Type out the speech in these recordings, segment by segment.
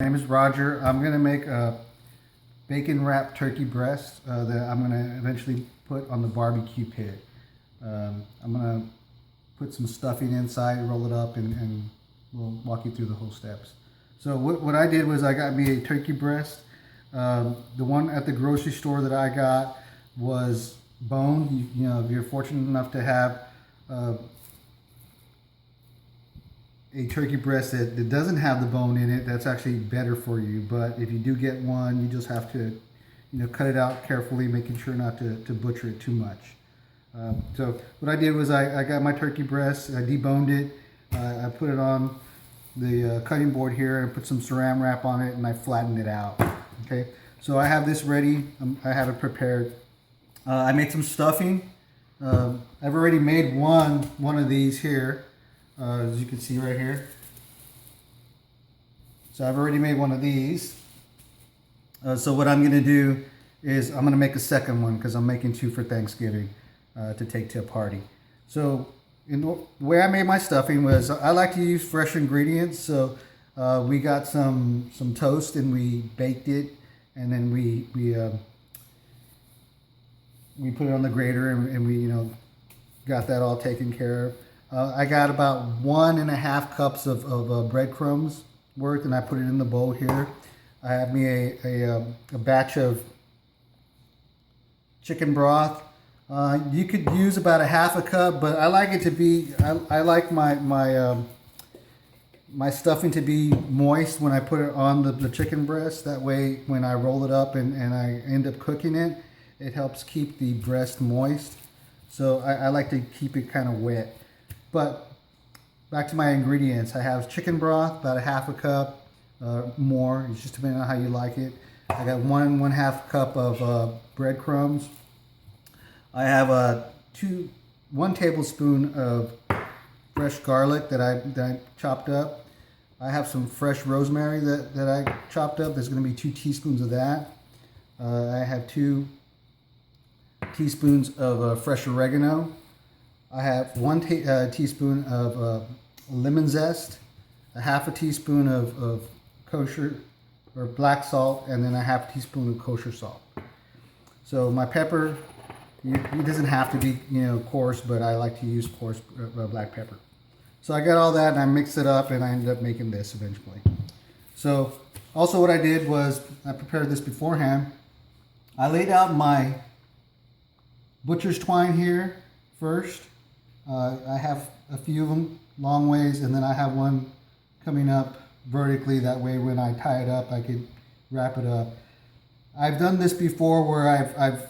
My name is Roger. I'm going to make a bacon wrapped turkey breast that I'm going to eventually put on the barbecue pit. I'm going to put some stuffing inside, roll it up, and we'll walk you through the whole steps. So what I did was I got me a turkey breast. The one at the grocery store that I got was boned. You know, if you're fortunate enough to have a turkey breast that doesn't have the bone in it, that's actually better for you. But if you do get one, you just have to, cut it out carefully, making sure not to butcher it too much. So what I did was I got my turkey breast, I deboned it, I put it on the cutting board here and put some saran wrap on it, and I flattened it out. Okay, so I have this ready. I have it prepared. I made some stuffing. I've already made one of these here. As you can see right here. So I've already made one of these. So what I'm going to do is I'm going to make a second one because I'm making two for Thanksgiving to take to a party. So the way I made my stuffing was I like to use fresh ingredients. So we got some toast and we baked it, and then we put it on the grater and we got that all taken care of. I got about 1.5 cups of breadcrumbs worth, and I put it in the bowl here. I have me a batch of chicken broth. You could use about 1/2 cup, but I like it to be, I like my stuffing to be moist when I put it on the chicken breast. That way, when I roll it up and I end up cooking it, it helps keep the breast moist. So I like to keep it kind of wet. But back to my ingredients. I have chicken broth, about 1/2 cup, more. It's just depending on how you like it. I got 1.5 cup of breadcrumbs. I have 1 tablespoon of fresh garlic that I chopped up. I have some fresh rosemary that I chopped up. There's going to be 2 teaspoons of that. I have 2 teaspoons of fresh oregano. I have 1 teaspoon of lemon zest, 1/2 teaspoon of kosher or black salt, and then 1/2 teaspoon of kosher salt. So my pepper, it doesn't have to be coarse, but I like to use coarse black pepper. So I got all that and I mixed it up, and I ended up making this eventually. So also what I did was I prepared this beforehand. I laid out my butcher's twine here first. I have a few of them long ways, and then I have one coming up vertically. That way when I tie it up, I could wrap it up. I've done this before where I've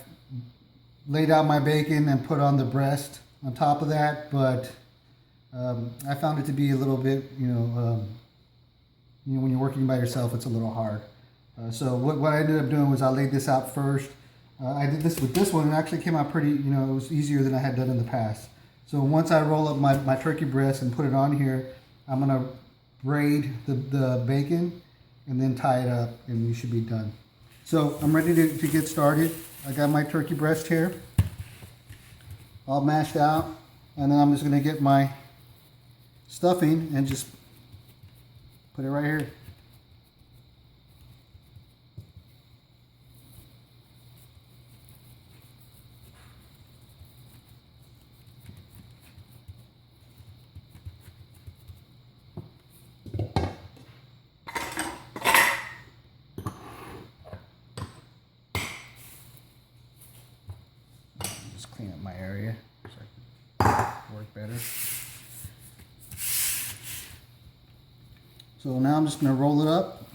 laid out my bacon and put on the breast on top of that, but I found it to be a little bit, when you're working by yourself, it's a little hard. So what I ended up doing was I laid this out first. I did this with this one, and it actually came out pretty, it was easier than I had done in the past. So once I roll up my turkey breast and put it on here, I'm going to braid the bacon and then tie it up, and you should be done. So I'm ready to get started. I got my turkey breast here all mashed out, and then I'm just going to get my stuffing and just put it right here. Just clean up my area so I can work better. So now I'm just going to roll it up.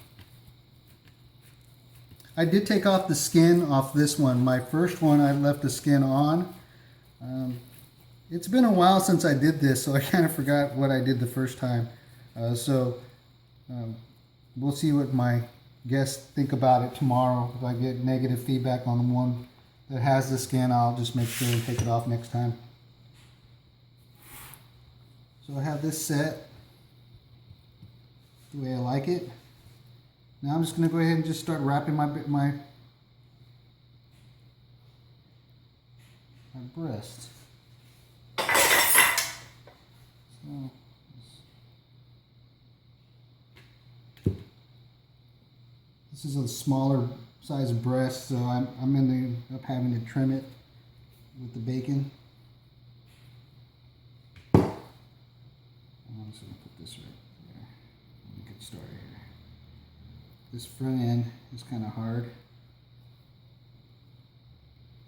I did take off the skin off this one. My first one, I left the skin on. It's been a while since I did this, so I kind of forgot what I did the first time. We'll see what my guests think about it tomorrow. If I get negative feedback on the one that has the skin, I'll just make sure and take it off next time. So I have this set the way I like it. Now I'm just going to go ahead and just start wrapping my breast. So This is a smaller size breast, so I'm ending up having to trim it with the bacon. I'm just going to put this right there. Let me get started here. This front end is kind of hard,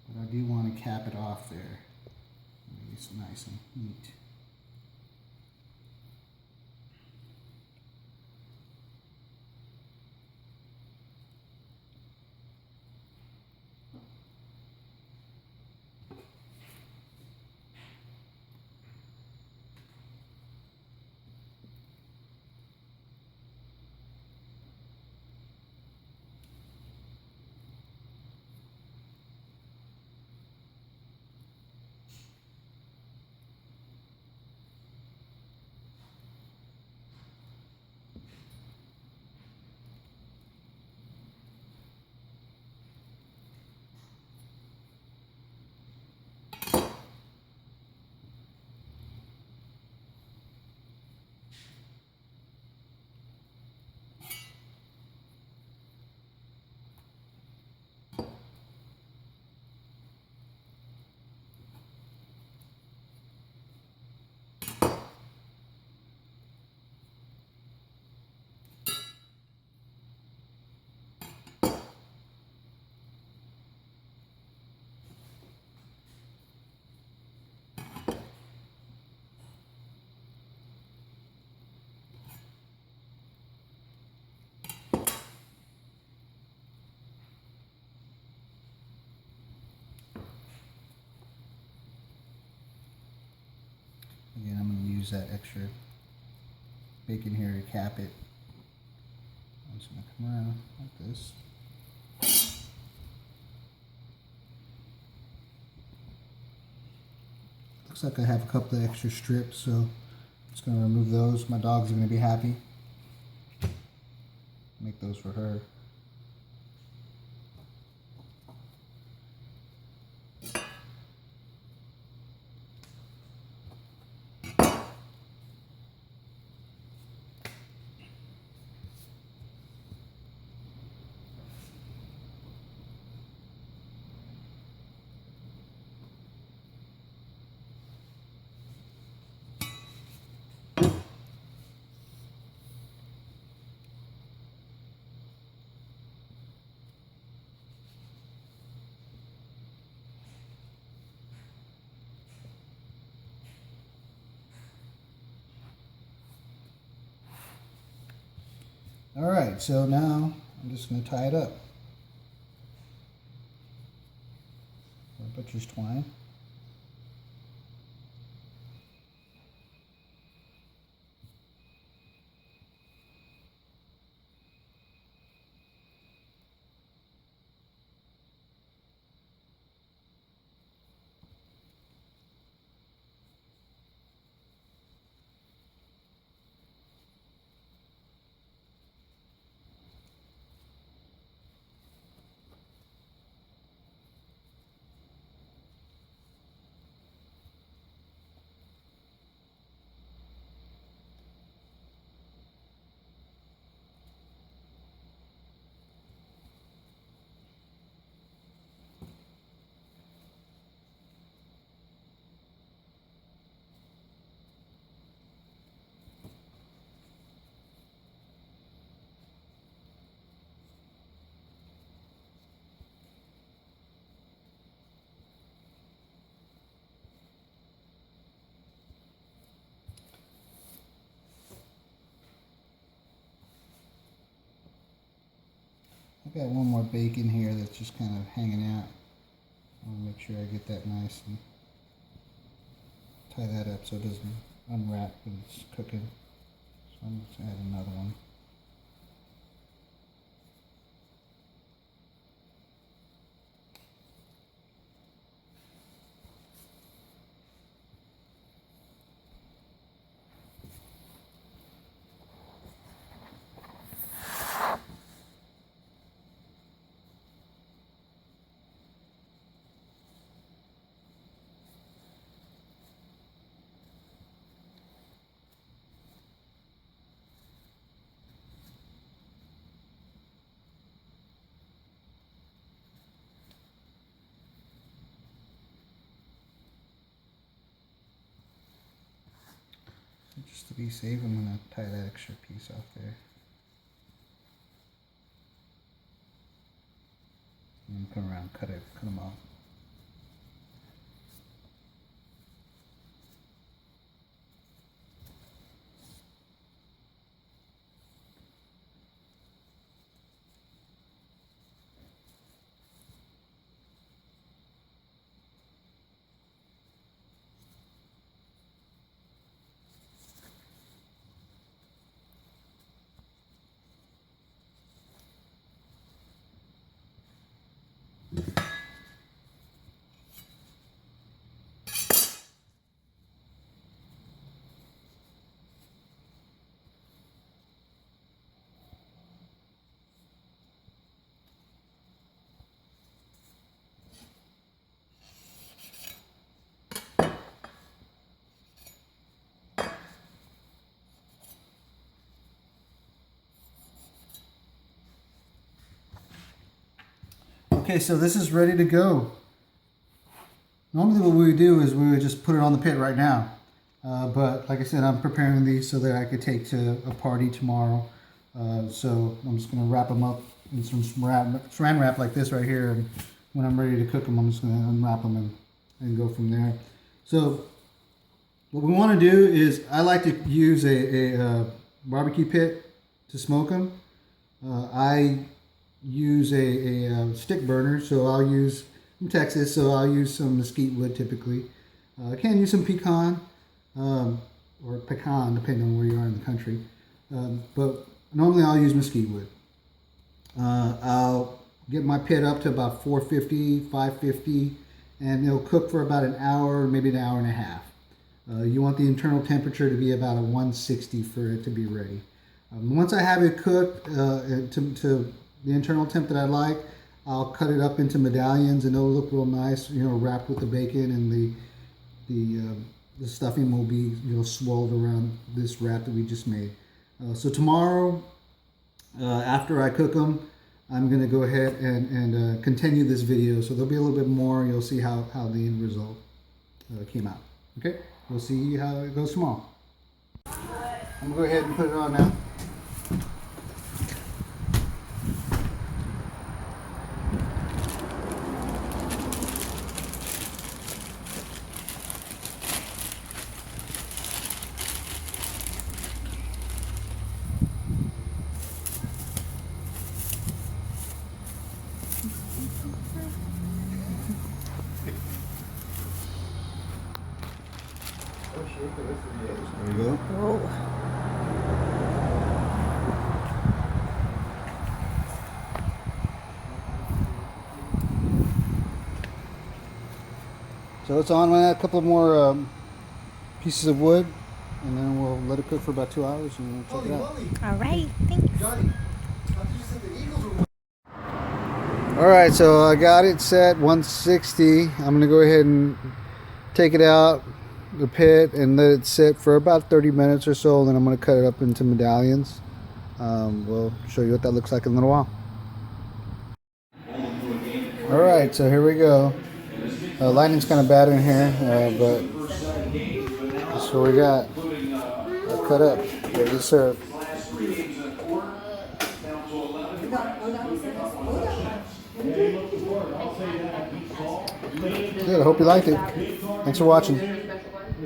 but I do want to cap it off there. Make it nice and neat. Again, I'm going to use that extra bacon here to cap it. I'm just going to come around like this. Looks like I have a couple of extra strips, so I'm just going to remove those. My dogs are going to be happy. Make those for her. Alright, so now I'm just going to tie it up. Butcher's twine. I've got one more bacon here that's just kind of hanging out. I want to make sure I get that nice and tie that up so it doesn't unwrap when it's cooking. So I'm just going to add another one. Just to be safe, I'm going to tie that extra piece off there. And come around, cut them off. Okay, so this is ready to go. Normally what we would do is we would just put it on the pit right now. But like I said, I'm preparing these so that I could take to a party tomorrow. So I'm just going to wrap them up in some saran wrap like this right here. And when I'm ready to cook them, I'm just going to unwrap them and go from there. So what we want to do is I like to use a barbecue pit to smoke them. I use a stick burner, so I'll use, from Texas, so I'll use some mesquite wood typically. I can use some pecan, or pecan, depending on where you are in the country. But normally I'll use mesquite wood. I'll get my pit up to about 450, 550, and it'll cook for about an hour, maybe an hour and a half. You want the internal temperature to be about a 160 for it to be ready. Once I have it cooked to the internal temp that I like, I'll cut it up into medallions, and it'll look real nice, you know, wrapped with the bacon, and the stuffing will be, you know, swirled around this wrap that we just made. So tomorrow, after I cook them, I'm going to go ahead and continue this video. So there'll be a little bit more. You'll see how the end result came out. Okay, we'll see how it goes tomorrow. I'm going to go ahead and put it on now. There you go. Whoa. So it's on. We'll add a couple more pieces of wood, and then we'll let it cook for about 2 hours, and we'll check it out. All right, thanks. All right, so I got it set 160. I'm gonna go ahead and take it out the pit and let it sit for about 30 minutes or so. Then I'm gonna cut it up into medallions. We'll show you what that looks like in a little while. All right, so here we go. Lighting's kind of bad in here, but that's what we got. Cut up, ready to serve. Good, I hope you liked it. Thanks for watching.